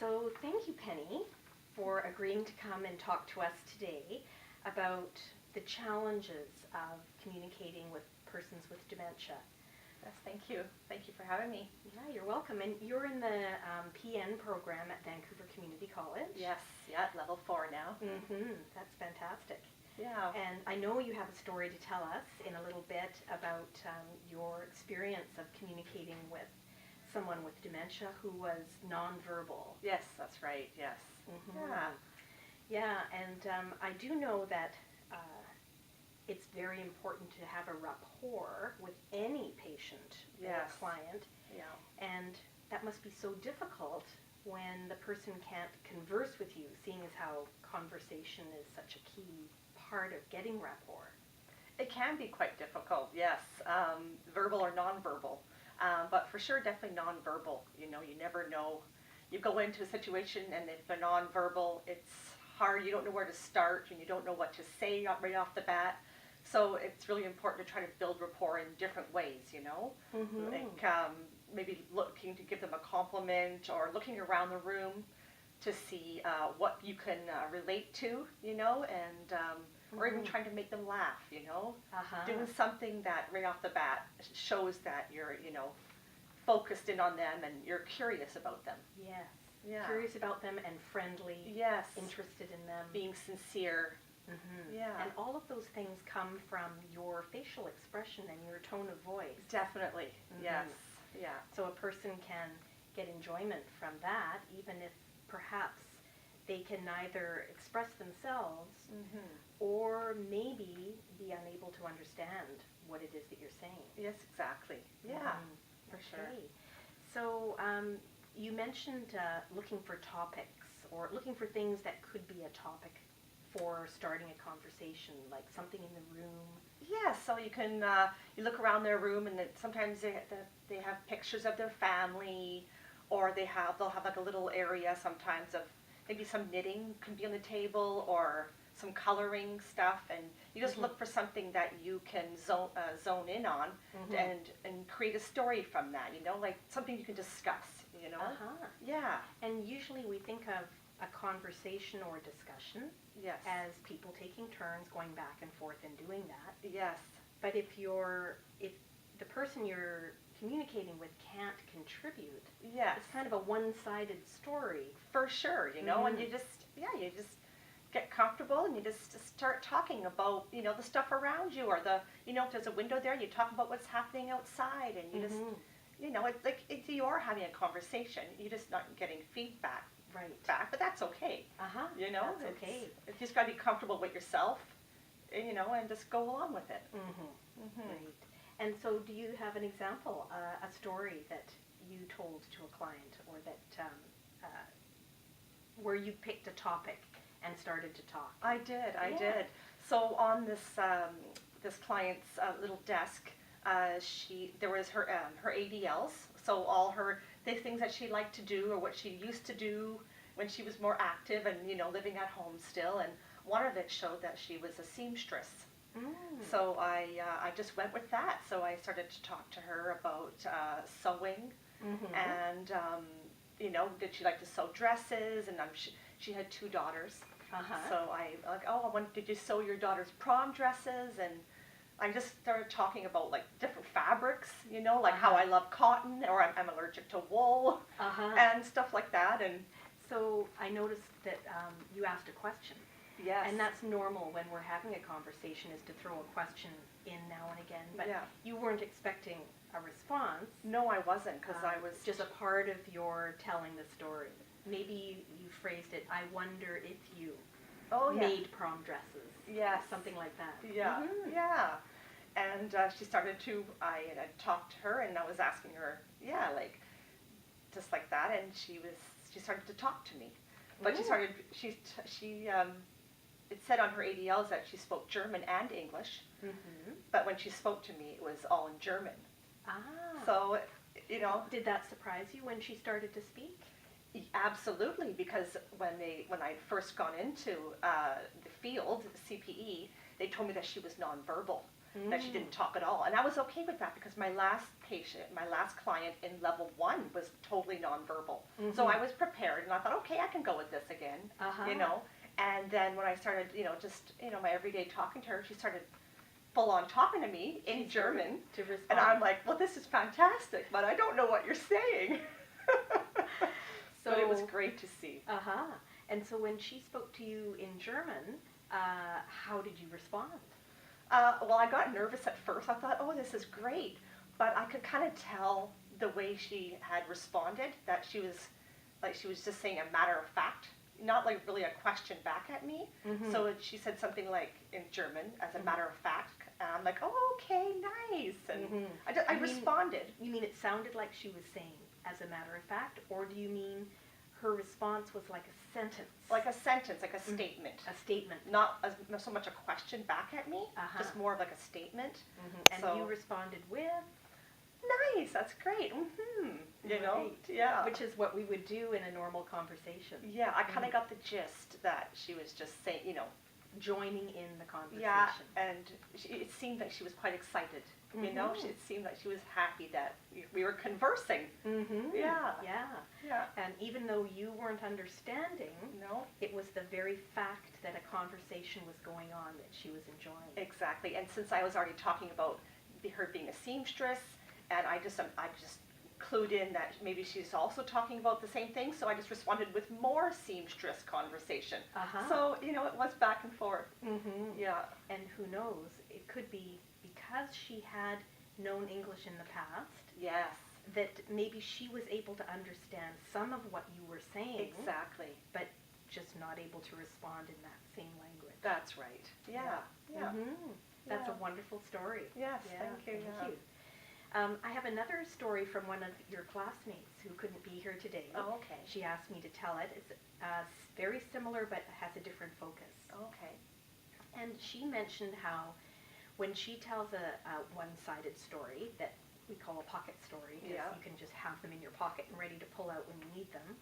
So thank you, Penny, for agreeing to come and talk to us today about the challenges of communicating with persons with dementia. Yes, thank you. Thank you for having me. Yeah, you're welcome. And you're in the PN program at Vancouver Community College. Yes, yeah, level 4 now. That's fantastic. Yeah. And I know you have a story to tell us in a little bit about your experience of communicating with someone with dementia who was nonverbal. Yes, that's right, yes. Yeah. Yeah, and I do know that it's very important to have a rapport with any patient or client. Yeah. And that must be so difficult when the person can't converse with you, seeing as how conversation is such a key part of getting rapport. It can be quite difficult, yes, verbal or nonverbal. But for sure, definitely nonverbal. You know, you never know. You go into a situation and if they're nonverbal, it's hard. You don't know where to start and you don't know what to say right off the bat. So it's really important to try to build rapport in different ways, you know? Like maybe looking to give them a compliment or looking around the room to see what you can relate to, you know, and or even trying to make them laugh, you know? Doing something that right off the bat shows that you're, you know, focused in on them and you're curious about them. Yes. Yeah. Curious about them and friendly. Yes. Interested in them. Being sincere. Yeah. And all of those things come from your facial expression and your tone of voice. Definitely. Yes. Yeah. So a person can get enjoyment from that, even if perhaps they can neither express themselves or maybe be unable to understand what it is that you're saying. Yes, exactly. Yeah, for sure. So you mentioned looking for topics or looking for things that could be a topic for starting a conversation, like something in the room. Yeah, so you can you look around their room and sometimes they have pictures of their family, or they'll have like a little area sometimes of maybe some knitting can be on the table or some coloring stuff, and you just look for something that you can zone in on and create a story from that, you know, like something you can discuss, you know. Yeah. And usually we think of a conversation or discussion as people taking turns going back and forth and doing that. Yes. But if the person you're communicating with can't contribute, it's kind of a one-sided story. For sure, you know, and you just get comfortable and you just start talking about, you know, the stuff around you, or you know, if there's a window there, you talk about what's happening outside, and you just, you know, it's like you are having a conversation, you're just not getting feedback back, but that's okay. You know, that's okay. It's just got to be comfortable with yourself, you know, and just go along with it. Right. And so do you have an example, a story that you told to a client, or that where you picked a topic and started to talk? I did. So on this client's little desk, there was her ADLs, so all the things that she liked to do or what she used to do when she was more active and, you know, living at home still, and one of it showed that she was a seamstress. So I just went with that. So I started to talk to her about sewing, and you know, did she like to sew dresses? And she had 2 daughters. So did you sew your daughter's prom dresses? And I just started talking about like different fabrics, you know, like how I love cotton, or I'm allergic to wool, and stuff like that. And so I noticed that you asked a question. Yes. And that's normal when we're having a conversation, is to throw a question in now and again. But you weren't expecting a response. No, I wasn't, because I was just a part of your telling the story. Maybe you phrased it, I wonder if you made prom dresses. Yes. Something like that. Yeah. Yeah. And she started to, I had talked to her and I was asking her, like, just like that, and she started to talk to me. But it said on her ADLs that she spoke German and English, but when she spoke to me, it was all in German. So, you know. Did that surprise you when she started to speak? Absolutely, because when I first gone into the field, CPE, they told me that she was nonverbal. that she didn't talk at all. And I was okay with that because my last client in level 1 was totally nonverbal. So I was prepared and I thought, okay, I can go with this again, you know. And then when I started, you know, just, you know, my everyday talking to her, she started full on talking to me in German. And I'm like, well, this is fantastic, but I don't know what you're saying. So but it was great to see. And so when she spoke to you in German, how did you respond? Well, I got nervous at first. I thought, oh, this is great. But I could kind of tell the way she had responded that she was just saying a matter of fact, not like really a question back at me. So she said something like in German, as a matter of fact. And I'm like, oh, okay, nice. And I responded. You mean it sounded like she was saying as a matter of fact, or do you mean her response was like a sentence? Like a sentence, like a statement. A statement. Not so much a question back at me, just more of like a statement. And so you responded with? Nice, that's great. You know, yeah. Which is what we would do in a normal conversation. Yeah, I kind of got the gist that she was just saying, you know, joining in the conversation. Yeah, and it seemed like she was quite excited. You know, it seemed like she was happy that we were conversing. Yeah. And even though you weren't understanding, it was the very fact that a conversation was going on that she was enjoying. Exactly. And since I was already talking about her being a seamstress, and I just clued in that maybe she's also talking about the same thing, so I just responded with more seamstress conversation. So, you know, it was back and forth. Yeah. And who knows, it could be because she had known English in the past. Yes. That maybe she was able to understand some of what you were saying. Exactly. But just not able to respond in that same language. That's right. Yeah. That's a wonderful story. Yes, thank you. Thank you. I have another story from one of your classmates who couldn't be here today. Oh, okay. She asked me to tell it. It's very similar but has a different focus. Okay. And she mentioned how when she tells a one-sided story that we call a pocket story, because you can just have them in your pocket and ready to pull out when you need them,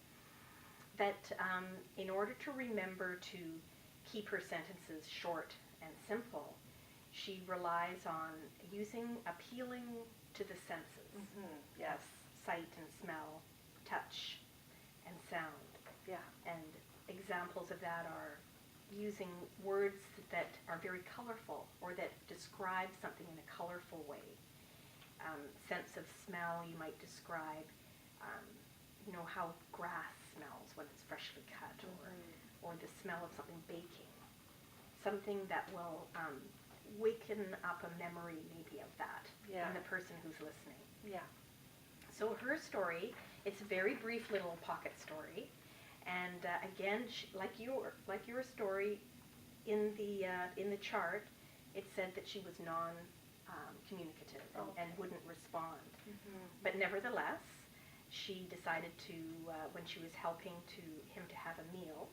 that in order to remember to keep her sentences short and simple, she relies on appealing to the senses. Yes. Sight and smell, touch and sound. Yeah. And examples of that are using words that are very colorful or that describe something in a colorful way. Sense of smell, you might describe, you know, how grass smells when it's freshly cut, or the smell of something baking. Something that will waken up a memory maybe of that in the person who's listening. Yeah. So her story, it's a very brief little pocket story. And again, like your story, in the chart, it said that she was non-communicative and wouldn't respond. But nevertheless, she decided to, when she was helping him to have a meal,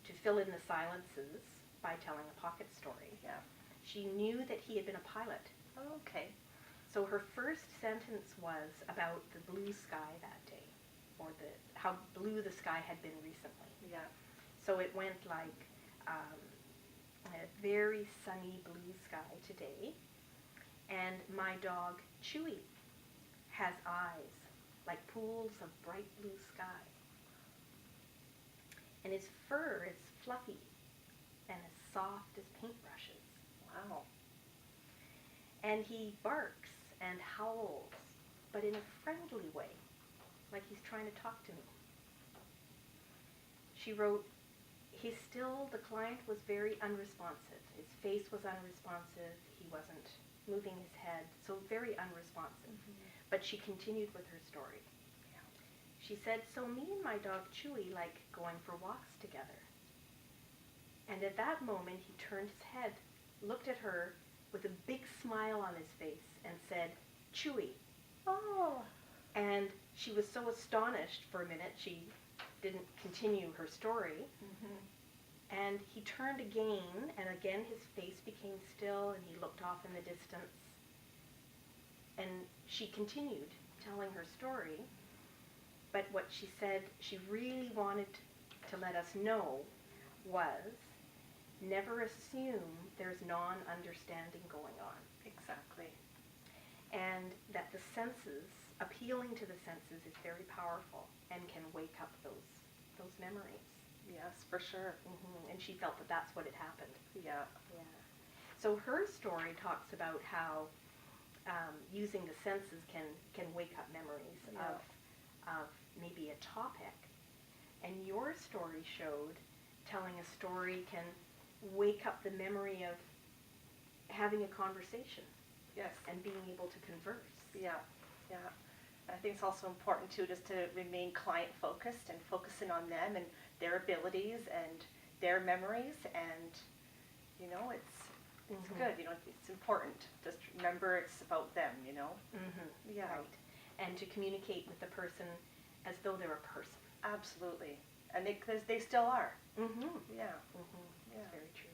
to fill in the silences by telling a pocket story. Yeah. She knew that he had been a pilot. Oh, okay. So her first sentence was about the blue sky that day, or how blue the sky had been recently. Yeah. So it went like a very sunny blue sky today, and my dog Chewy has eyes like pools of bright blue sky, and his fur is fluffy and as soft as paintbrushes. Wow. And he barks and howls, but in a friendly way, like he's trying to talk to me. She wrote, the client was very unresponsive. His face was unresponsive. He wasn't moving his head, so very unresponsive. But she continued with her story. Yeah. She said, so me and my dog Chewy like going for walks together. And at that moment, he turned his head, looked at her with a big smile on his face, and said, Chewy. Oh. And she was so astonished for a minute, she didn't continue her story. And he turned again, and again his face became still, and he looked off in the distance. And she continued telling her story, but what she said she really wanted to let us know was never assume there's non-understanding going on. Exactly. And that the senses, appealing to the senses, is very powerful and can wake up those memories. Yes, for sure. And she felt that that's what had happened. Yeah. Yeah. So her story talks about how using the senses can wake up memories of maybe a topic. And your story showed telling a story can wake up the memory of having a conversation. Yes. And being able to converse. Yeah, yeah. And I think it's also important too just to remain client focused and focusing on them and their abilities and their memories, and you know, it's good, you know, it's important. Just remember it's about them, you know. Yeah. Right. And to communicate with the person as though they're a person. Absolutely. And they still are. Yeah. Yeah. That's very true.